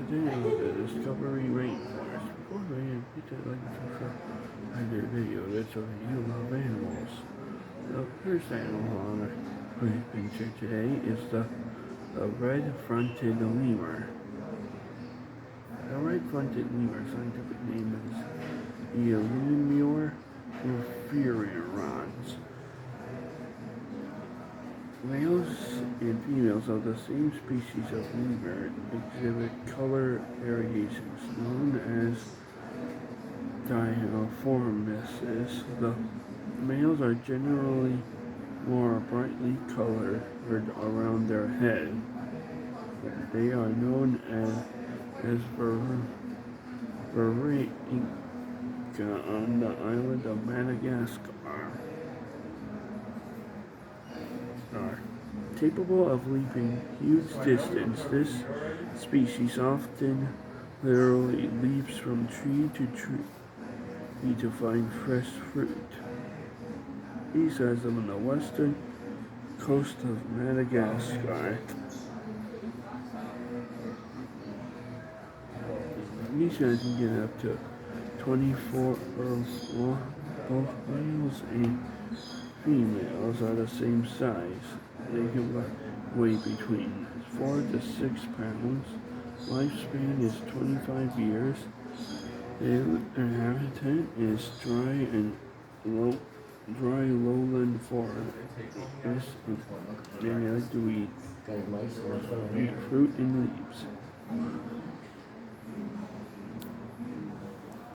Today on the Discovery Rainforest. Before we get to I did a video that's of you love animals. The first animal on our picture today is the red-fronted lemur. The red-fronted lemur scientific name is lemur inferiorans. Males and females of the same species of lemur exhibit color variations known as diffeomorphisms. The males are generally more brightly colored around their head. They are known as Varenica on the island of Madagascar. Are capable of leaping huge distance. This species often literally leaps from tree to tree to find fresh fruit. East has them on the western coast of Madagascar. These guys can get up to 24 earths long. Both males and females are the same size. They can weigh between 4 to 6 pounds. Lifespan is 25 years. Their habitat is dry lowland forest. They like to eat fruit and leaves.